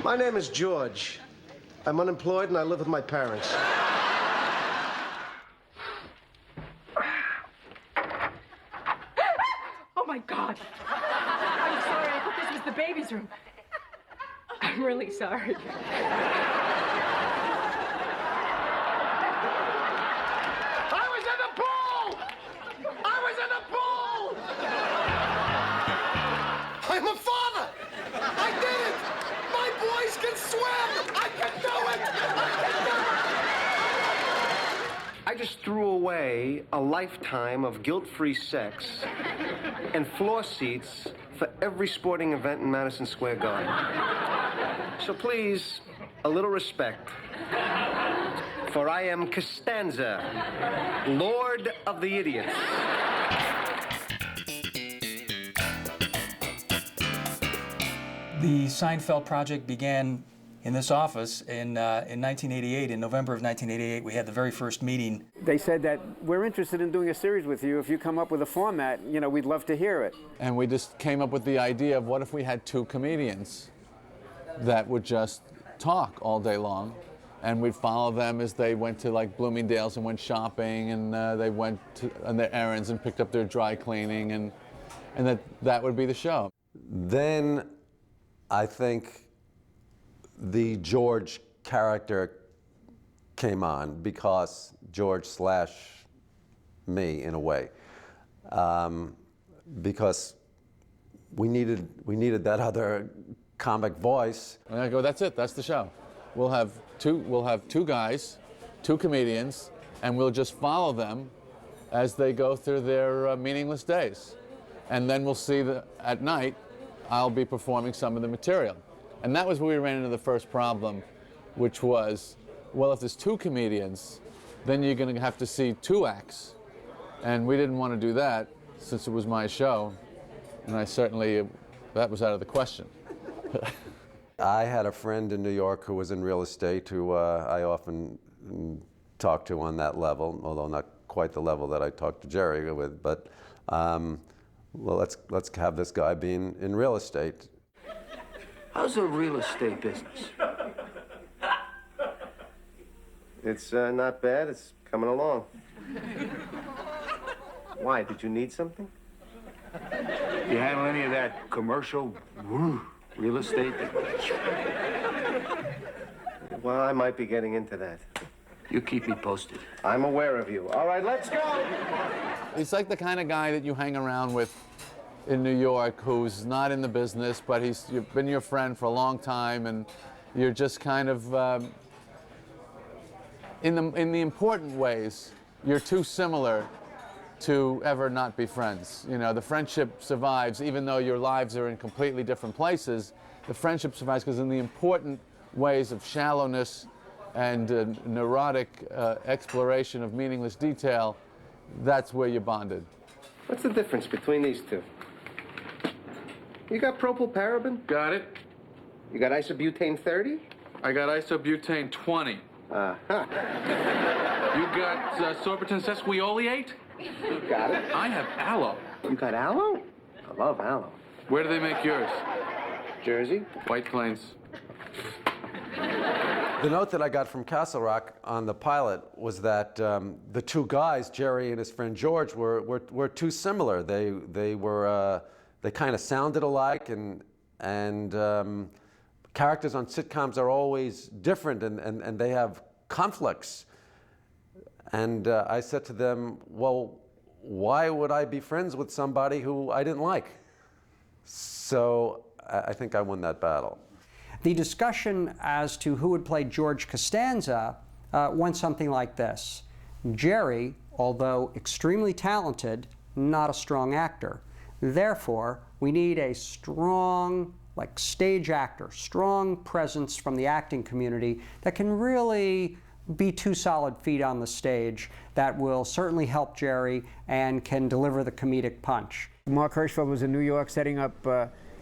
My name is George. I'm unemployed and I live with my parents. Oh my God. I'm sorry, I thought this was the baby's room. I'm really sorry. I was in the pool! I was in the pool! I'm a father! I did it! My boys can swim! I can do it! I can do it! I just threw away a lifetime of guilt-free sex and floor seats for every sporting event in Madison Square Garden. So please, a little respect. For I am Costanza, Lord of the Idiots. The Seinfeld project began in this office in 1988. In November of 1988, we had the very first meeting. They said that we're interested in doing a series with you. If you come up with a format, you know, we'd love to hear it. And we just came up with the idea of what if we had two comedians that would just talk all day long, and we'd follow them as they went to like Bloomingdale's and went shopping, and they went on their errands and picked up their dry cleaning, and that would be the show. Then I think the George character came on, because George / me, in a way, because we needed that other comic voice. And I go, that's it, that's the show. We'll have two guys, two comedians, and we'll just follow them as they go through their meaningless days. And then we'll see that at night, I'll be performing some of the material. And that was where we ran into the first problem, which was, well, if there's two comedians, then you're going to have to see two acts. And we didn't want to do that, since it was my show. And that was out of the question. I had a friend in New York who was in real estate who I often talked to on that level, although not quite the level that I talked to Jerry with. But well, let's have this guy be in real estate. How's the real estate business? It's not bad. It's coming along. Why? Did you need something? You handle any of that commercial real estate? Well, I might be getting into that. You keep me posted. I'm aware of you. All right, let's go! He's like the kind of guy that you hang around with in New York who's not in the business, but you've been your friend for a long time, and you're just kind of, in the important ways, you're too similar to ever not be friends. You know, the friendship survives, even though your lives are in completely different places. The friendship survives because in the important ways of shallowness and neurotic exploration of meaningless detail, that's where you're bonded. What's the difference between these two? You got propylparaben? Got it. You got isobutane 30? I got isobutane 20. Uh-huh. You got sorbitan sesquioleate? Got it. I have aloe. You got aloe? I love aloe. Where do they make yours? Jersey? White Plains. The note that I got from Castle Rock on the pilot was that the two guys, Jerry and his friend George, were too similar. They kind of sounded alike, and characters on sitcoms are always different, and they have conflicts. And I said to them, well, why would I be friends with somebody who I didn't like? So I think I won that battle. The discussion as to who would play George Costanza went something like this. Jerry, although extremely talented, not a strong actor. Therefore, we need a strong, like, stage actor, strong presence from the acting community that can really be two solid feet on the stage that will certainly help Jerry and can deliver the comedic punch. Mark Hirschfeld was in New York setting up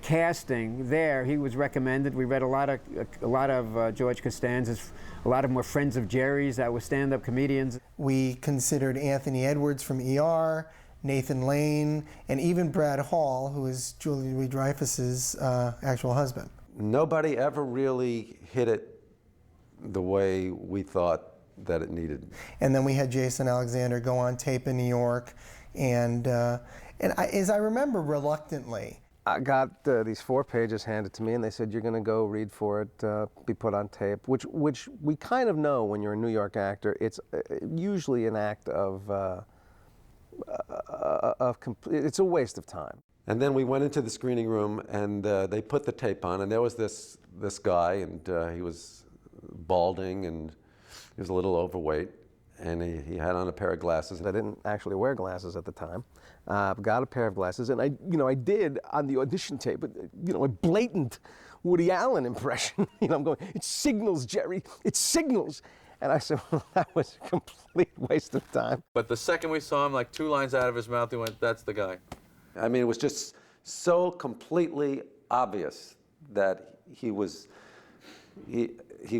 casting there. He was recommended. We read a lot of George Costanza's. A lot of them were friends of Jerry's that were stand-up comedians. We considered Anthony Edwards from ER, Nathan Lane, and even Brad Hall, who is Julie Louis-Dreyfus's actual husband. nobody ever really hit it the way we thought that it needed. And then we had Jason Alexander go on tape in New York, and as I remember, reluctantly. I got these 4 pages handed to me, and they said, you're going to go read for it, be put on tape, which we kind of know when you're a New York actor. It's usually an act of it's a waste of time. And then we went into the screening room, and they put the tape on, and there was this guy, and he was balding, and he was a little overweight, and he had on a pair of glasses. I didn't actually wear glasses at the time. Got a pair of glasses, and I did on the audition tape, a blatant Woody Allen impression. I'm going, it signals, Jerry, it signals. And I said, well, that was a complete waste of time. But the second we saw him, like 2 lines out of his mouth, he went, that's the guy. I mean, it was just so completely obvious that he was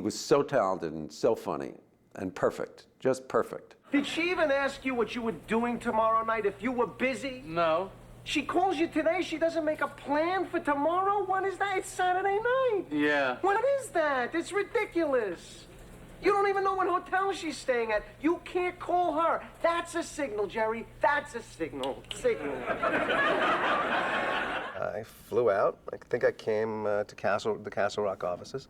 so talented and so funny and perfect, just perfect. Did she even ask you what you were doing tomorrow night, if you were busy? No. She calls you today, she doesn't make a plan for tomorrow? When is that? It's Saturday night. Yeah. When is that? It's ridiculous. You don't even know what hotel she's staying at. You can't call her. That's a signal, Jerry. That's a signal. Signal. I flew out. I think I came to the Castle Rock offices.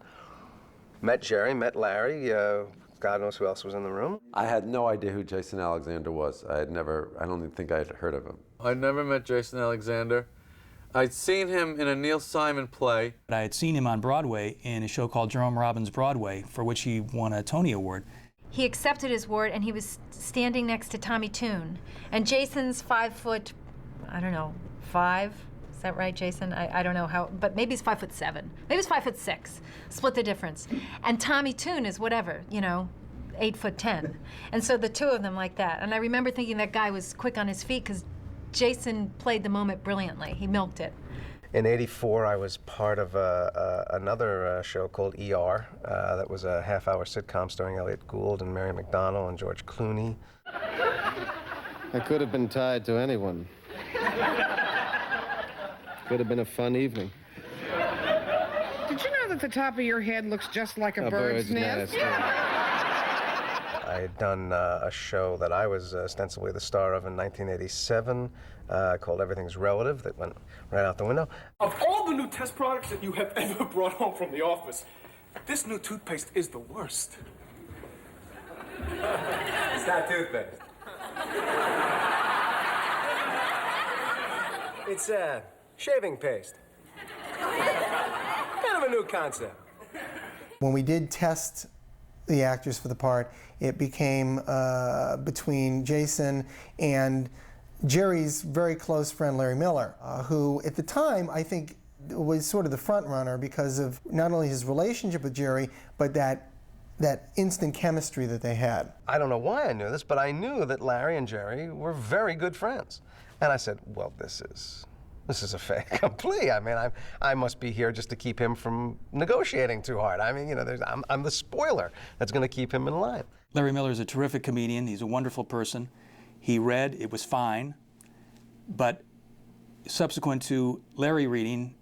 Met Jerry, met Larry. God knows who else was in the room. I had no idea who Jason Alexander was. I don't even think I had heard of him. I never met Jason Alexander. I'd seen him in a Neil Simon play. I had seen him on Broadway in a show called Jerome Robbins Broadway, for which he won a Tony Award. He accepted his award, and he was standing next to Tommy Tune. And Jason's 5 foot, I don't know, 5? Is that right, Jason? I don't know how, but maybe he's 5'7". Maybe he's 5'6". Split the difference. And Tommy Tune is whatever, 8'10". And so the two of them like that. And I remember thinking that guy was quick on his feet because Jason played the moment brilliantly. He milked it. In '84, I was part of another show called ER. That was a half-hour sitcom starring Elliot Gould and Mary McDonnell and George Clooney. I could have been tied to anyone. Could have been a fun evening. Did you know that the top of your head looks just like a bird's nest? I had done a show that I was ostensibly the star of in 1987 called Everything's Relative that went right out the window. Of all the new test products that you have ever brought home from the office, this new toothpaste is the worst. It's not toothpaste. It's shaving paste. Kind of a new concept. When we did test the actors for the part, it became between Jason and Jerry's very close friend Larry Miller, who at the time I think was sort of the front runner because of not only his relationship with Jerry, but that instant chemistry that they had. I don't know why I knew this, but I knew that Larry and Jerry were very good friends. And I said, well, this is a fait accompli. I mean, I must be here just to keep him from negotiating too hard. I mean, I'm the spoiler that's going to keep him in line. Larry Miller is a terrific comedian. He's a wonderful person. He read, it was fine, but subsequent to Larry reading,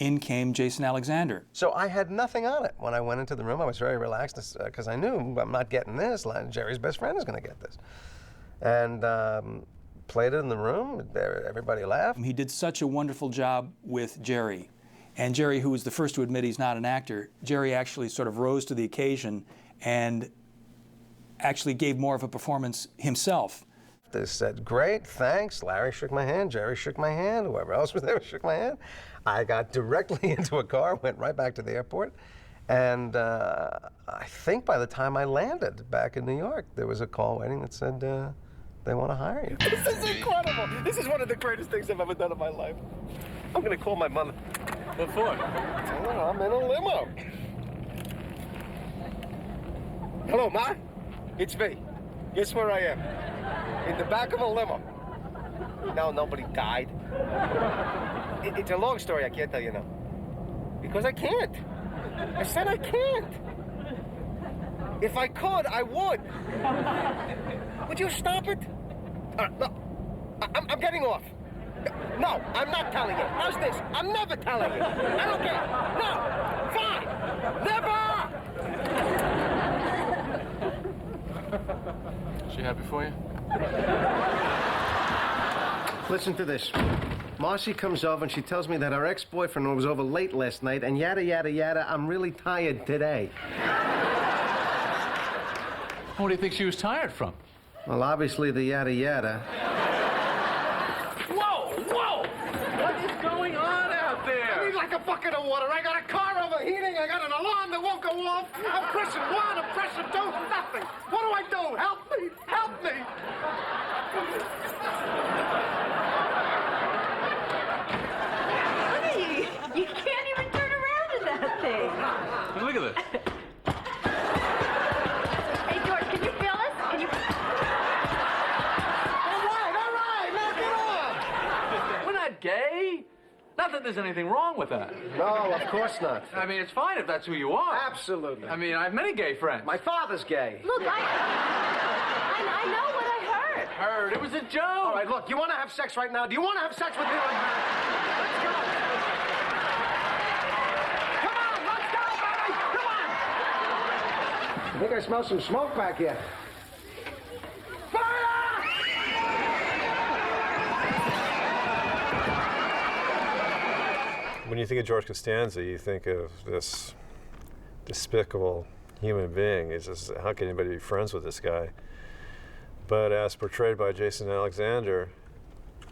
in came Jason Alexander. So I had nothing on it. When I went into the room, I was very relaxed because I knew I'm not getting this. Jerry's best friend is going to get this. And played it in the room. Everybody laughed. He did such a wonderful job with Jerry. And Jerry, who was the first to admit he's not an actor, Jerry actually sort of rose to the occasion and actually gave more of a performance himself. They said, great, thanks. Larry shook my hand, Jerry shook my hand, whoever else was there shook my hand. I got directly into a car, went right back to the airport, and I think by the time I landed back in New York, there was a call waiting that said, they want to hire you. This is incredible. This is one of the greatest things I've ever done in my life. I'm going to call my mother. What for? I'm in a limo. Hello, Ma? It's me. Guess where I am? In the back of a limo. No, nobody died. It's a long story. I can't tell you now. Because I can't. I said I can't. If I could, I would. Would you stop it? No, I'm getting off. No, I'm not telling you. How's this? I'm never telling you. I don't care. No. you happy for you? Listen to this. Marcy comes over and she tells me that her ex-boyfriend was over late last night and yada, yada, yada, I'm really tired today. What do you think she was tired from? Well, obviously the yada, yada. Whoa! Whoa! What is going on out there? I need like a bucket of water. I got a car overheating. I got an alarm that won't go off. I'm pressing one, I'm pressing two, nothing. What do I do? Help me! Help me! Honey, you can't even turn around in that thing. Look at this. Hey, George, can you feel this? Can you? All right, knock it off. We're not gay. Not that there's anything wrong with that. No, of course not. I mean, it's fine if that's who you are. Absolutely. I mean, I have many gay friends. My father's gay. Look, I know what I heard. Heard. It was a joke. All right, look, you want to have sex right now? Do you want to have sex with me right now? Let's go. Come on, let's go, baby. Come on. I think I smell some smoke back here. When you think of George Costanza, you think of this despicable human being. It's just, how can anybody be friends with this guy? But as portrayed by Jason Alexander,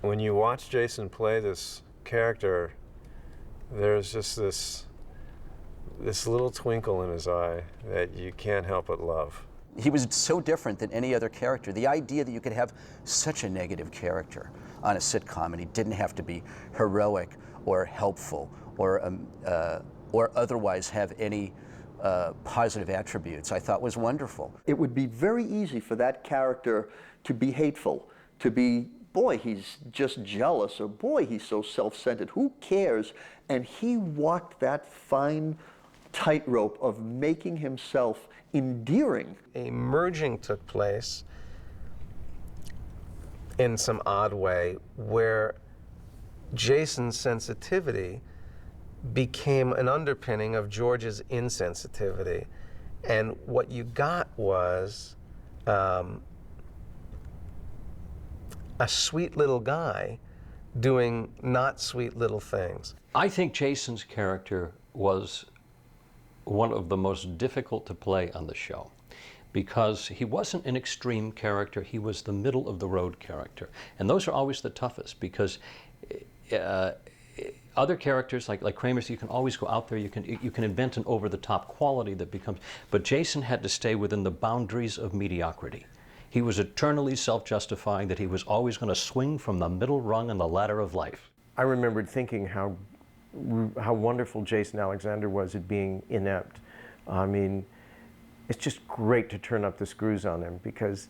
when you watch Jason play this character, there's just this little twinkle in his eye that you can't help but love. He was so different than any other character. The idea that you could have such a negative character on a sitcom and he didn't have to be heroic or helpful or otherwise have any positive attributes, I thought was wonderful. It would be very easy for that character to be hateful, to be, boy, he's just jealous, or boy, he's so self-centered, who cares? And he walked that fine tightrope of making himself endearing. A merging took place in some odd way where Jason's sensitivity became an underpinning of George's insensitivity. And what you got was a sweet little guy doing not sweet little things. I think Jason's character was one of the most difficult to play on the show because he wasn't an extreme character, he was the middle of the road character. And those are always the toughest because other characters like Kramer's, you can always go out there, you can invent an over-the-top quality that becomes, but Jason had to stay within the boundaries of mediocrity. He was eternally self-justifying that he was always going to swing from the middle rung on the ladder of life. I remembered thinking how wonderful Jason Alexander was at being inept. I mean, it's just great to turn up the screws on him because,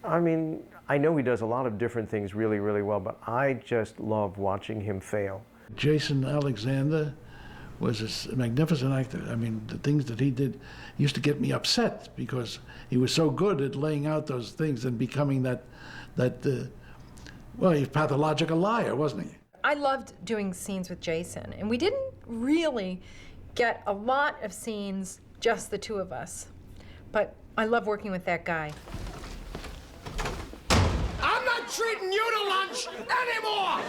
I mean, I know he does a lot of different things really, really well, but I just love watching him fail. Jason Alexander was a magnificent actor. I mean, the things that he did used to get me upset because he was so good at laying out those things and becoming that well, he's a pathological liar, wasn't he? I loved doing scenes with Jason, and we didn't really get a lot of scenes, just the two of us. But I love working with that guy. I'm not treating you to lunch anymore!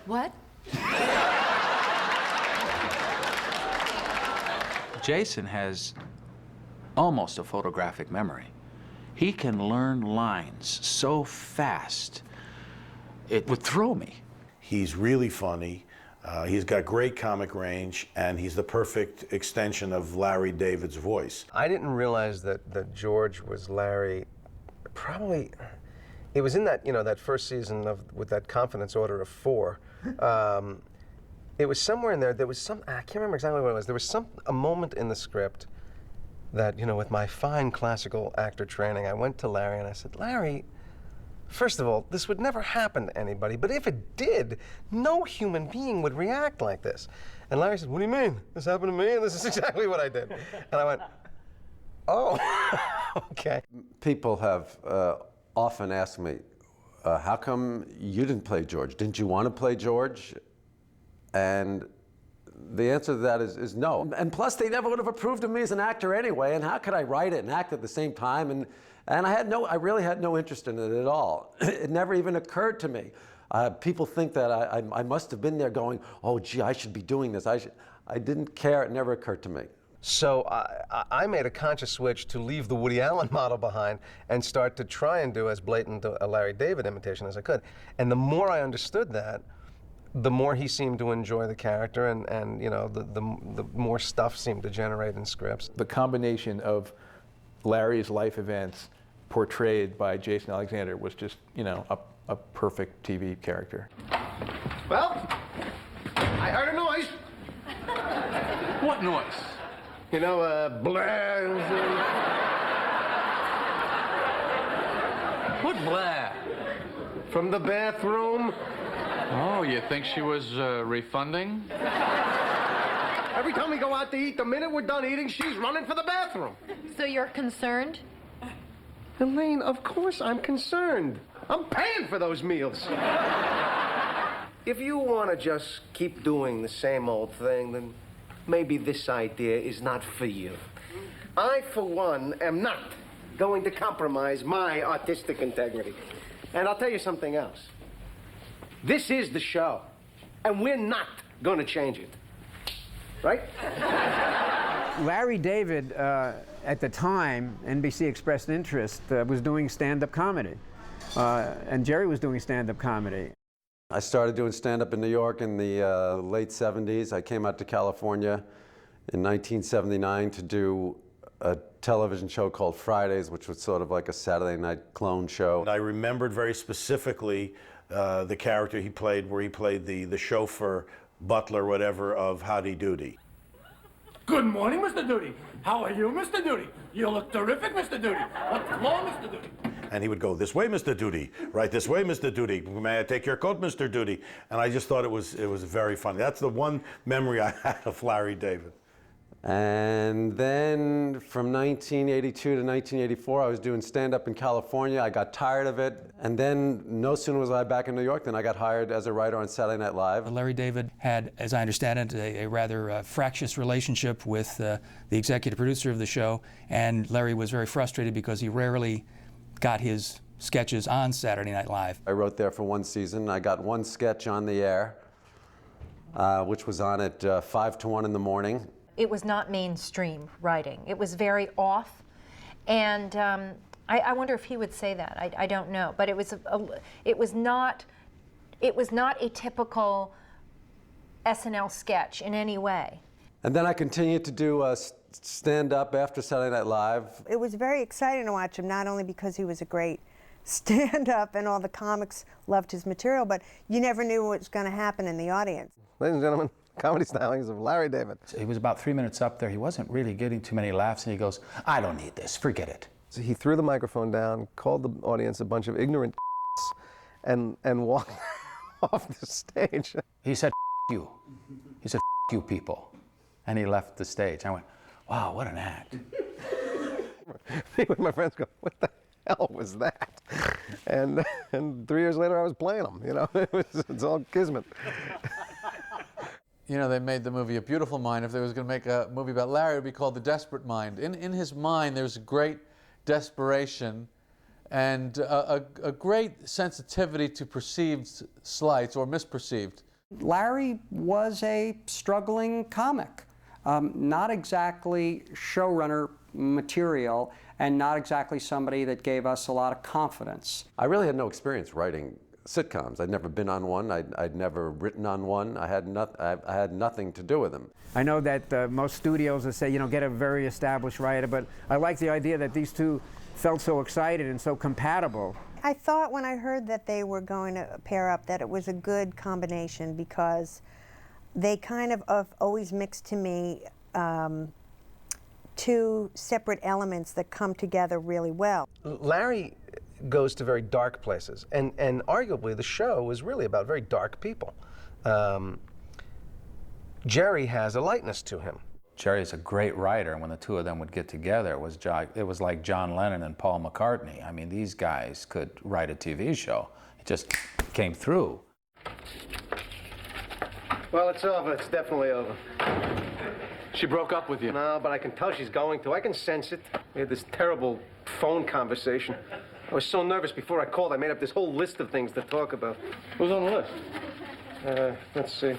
What? Jason has almost a photographic memory. He can learn lines so fast, it would throw me. He's really funny. He's got great comic range, and he's the perfect extension of Larry David's voice. I didn't realize that George was Larry. Probably, it was in that, that first season with that confidence order of 4. It was somewhere in there. There was some. I can't remember exactly what it was. There was a moment in the script that, with my fine classical actor training, I went to Larry and I said, Larry, first of all, this would never happen to anybody, but if it did, no human being would react like this. And Larry said, what do you mean? This happened to me, and this is exactly what I did. And I went, oh, okay. People have often asked me, how come you didn't play George? Didn't you want to play George? And the answer to that is no. And plus, they never would have approved of me as an actor anyway, and how could I write it and act at the same time? And I really had no interest in it at all. It never even occurred to me. People think that I must have been there going, oh, gee, I should be doing this. I didn't care. It never occurred to me. So I made a conscious switch to leave the Woody Allen model behind and start to try and do as blatant a Larry David imitation as I could. And the more I understood that, the more he seemed to enjoy the character, and you know, the more stuff seemed to generate in scripts. The combination of Larry's life events portrayed by Jason Alexander was just, you know, a perfect TV character. Well, I heard a noise. What noise? You know, blah. What blah? From the bathroom. Oh, you think she was refunding? Every time we go out to eat, the minute we're done eating, she's running for the bathroom. So you're concerned? Elaine, of course I'm concerned. I'm paying for those meals. If you want to just keep doing the same old thing, then maybe this idea is not for you. I, for one, am not going to compromise my artistic integrity. And I'll tell you something else. This is the show, and we're not going to change it. Right? Larry David, at the time, NBC expressed interest, was doing stand-up comedy. And Jerry was doing stand-up comedy. I started doing stand-up in New York in the late 70s. I came out to California in 1979 to do a television show called Fridays, which was sort of like a Saturday night clone show. And I remembered very specifically the character he played, where he played the chauffeur, butler, whatever, of Howdy Doody. Good morning, Mr. Doody. How are you, Mr. Doody? You look terrific, Mr. Doody. What's wrong, Mr. Doody? And he would go, this way, Mr. Doody. Right this way, Mr. Doody. May I take your coat, Mr. Doody? And I just thought it was very funny. That's the one memory I had of Larry David. And then from 1982 to 1984, I was doing stand-up in California. I got tired of it. And then no sooner was I back in New York than I got hired as a writer on Saturday Night Live. Larry David had, as I understand it, a rather fractious relationship with the executive producer of the show. And Larry was very frustrated because he rarely got his sketches on Saturday Night Live. I wrote there for one season. I got one sketch on the air, which was on at 5 to 1 in the morning. It was not mainstream writing. It was very off, and I wonder if he would say that. I don't know, but it was not a typical SNL sketch in any way. And then I continued to do stand-up after Saturday Night Live. It was very exciting to watch him, not only because he was a great stand-up and all the comics loved his material, but you never knew what was going to happen in the audience. Ladies and gentlemen, comedy stylings of Larry David. He was about 3 minutes up there. He wasn't really getting too many laughs, and he goes, I don't need this, forget it. So he threw the microphone down, called the audience a bunch of ignorant and walked off the stage. He said, you. He said, you people. And he left the stage. I went, wow, what an act. Me and my friends go, what the hell was that? And 3 years later, I was playing them. You know, it's all kismet. You know, they made the movie A Beautiful Mind. If they was going to make a movie about Larry, it would be called The Desperate Mind. In his mind, there's great desperation and a great sensitivity to perceived slights or misperceived. Larry was a struggling comic. Not exactly showrunner material, and not exactly somebody that gave us a lot of confidence. I really had no experience writing sitcoms. I'd never been on one. I'd never written on one. I had nothing to do with them. I know that most studios will say, you know, get a very established writer, but I like the idea that these two felt so excited and so compatible. I thought when I heard that they were going to pair up that it was a good combination because they kind of always mixed to me two separate elements that come together really well. Larry goes to very dark places, and arguably the show is really about very dark people. Jerry has a lightness to him. Jerry's a great writer, and when the two of them would get together, it was like John Lennon and Paul McCartney. I mean, these guys could write a TV show. It just came through. Well, it's over. It's definitely over. She broke up with you? No, but I can tell she's going to. I can sense it. We had this terrible phone conversation. I was so nervous before I called. I made up this whole list of things to talk about. Who's on the list? Let's see.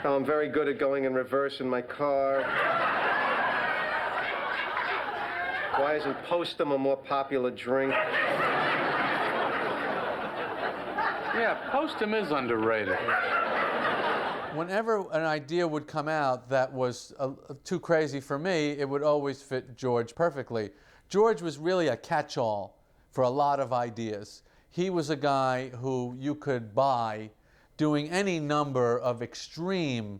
Oh, I'm very good at going in reverse in my car. Why isn't Postum a more popular drink? Yeah, Postum is underrated. Whenever an idea would come out that was too crazy for me, it would always fit George perfectly. George was really a catch-all for a lot of ideas. He was a guy who you could buy doing any number of extreme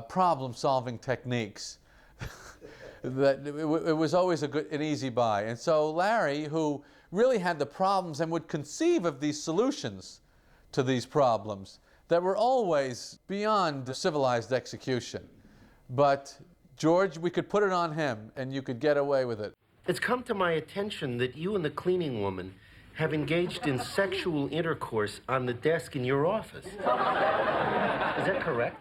problem-solving techniques. It was always an easy buy. And so Larry, who really had the problems and would conceive of these solutions to these problems that were always beyond civilized execution. But George, we could put it on him and you could get away with it. It's come to my attention that you and the cleaning woman have engaged in sexual intercourse on the desk in your office. Is that correct?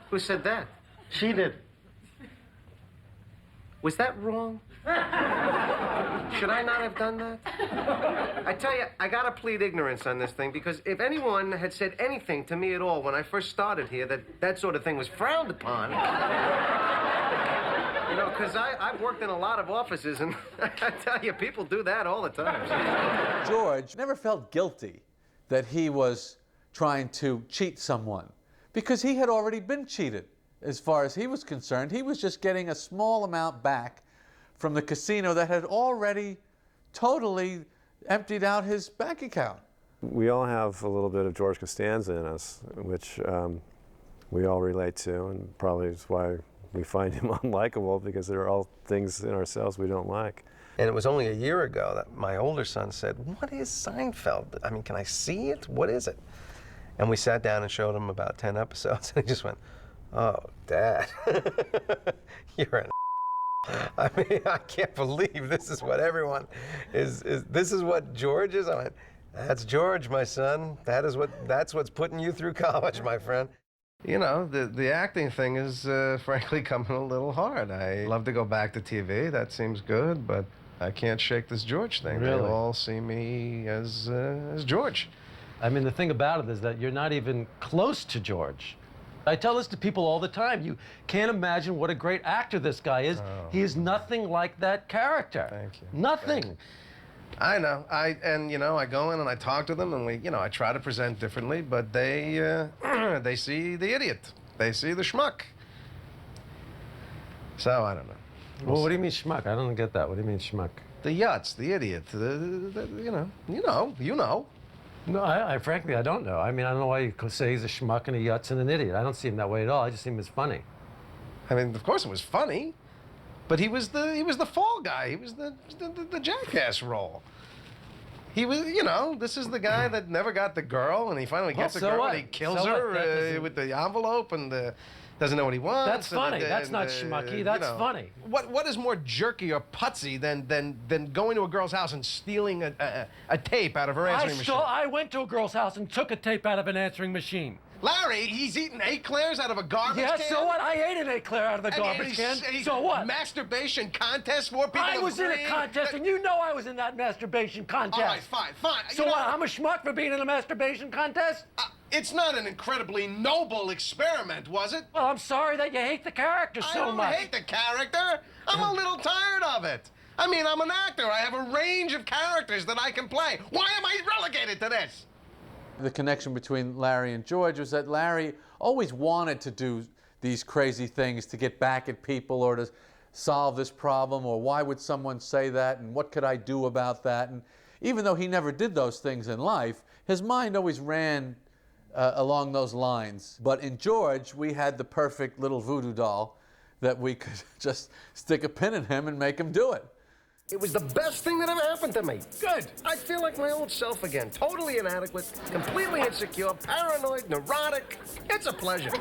Who said that? She did. Was that wrong? Should I not have done that? I tell you, I gotta plead ignorance on this thing, because if anyone had said anything to me at all when I first started here that sort of thing was frowned upon, you know, because I've worked in a lot of offices, and I tell you, people do that all the time. George never felt guilty that he was trying to cheat someone, because he had already been cheated. As far as he was concerned, he was just getting a small amount back from the casino that had already totally emptied out his bank account. We all have a little bit of George Costanza in us, which we all relate to, and probably is why we find him unlikable, because there are all things in ourselves we don't like. And it was only a year ago that my older son said, "What is Seinfeld? I mean, can I see it? What is it?" And we sat down and showed him about 10 episodes, and he just went, "Oh, Dad, you're an I mean, I can't believe this is what everyone is this is what George is?" I went, "That's George, my son. That's what's putting you through college, my friend." You know, the acting thing is frankly coming a little hard. I love to go back to TV. That seems good, but I can't shake this George thing. Really? They all see me as George. I mean, the thing about it is that you're not even close to George. I tell this to people all the time. You can't imagine what a great actor this guy is. Oh. He is nothing like that character. Thank you. Nothing. Thank you. I know. You know, I go in and I talk to them, and I try to present differently, but they see the idiot. They see the schmuck. So I don't know. Well, what do you mean schmuck? I don't get that. What do you mean schmuck? The yutz, the idiot. You know. No, I frankly, I don't know. I mean, I don't know why you say he's a schmuck and a yutz and an idiot. I don't see him that way at all. I just see him as funny. I mean, of course it was funny, but he was the fall guy. He was the jackass role. He was, this is the guy that never got the girl, and he finally gets a girl, and he kills her with the envelope, and doesn't know what he wants. That's funny. That's not schmucky. That's funny. What is more jerky or putsy than going to a girl's house and stealing a tape out of her answering machine? I went to a girl's house and took a tape out of an answering machine. Larry, he's eating eclairs out of a garbage can? Yeah, so what? I ate an eclair out of a garbage can. So what? Masturbation contest, more people I was in a contest, and you know I was in that masturbation contest. All right, fine. So what, I'm a schmuck for being in a masturbation contest? It's not an incredibly noble experiment, was it? Well, I'm sorry that you hate the character so much. I don't hate the character. I'm a little tired of it. I mean, I'm an actor. I have a range of characters that I can play. Why am I relegated to this? The connection between Larry and George was that Larry always wanted to do these crazy things to get back at people or to solve this problem, or why would someone say that, and what could I do about that? And even though he never did those things in life, his mind always ran along those lines. But in George, we had the perfect little voodoo doll that we could just stick a pin in him and make him do it. It was the best thing that ever happened to me. Good. I feel like my old self again. Totally inadequate, completely insecure, paranoid, neurotic. It's a pleasure.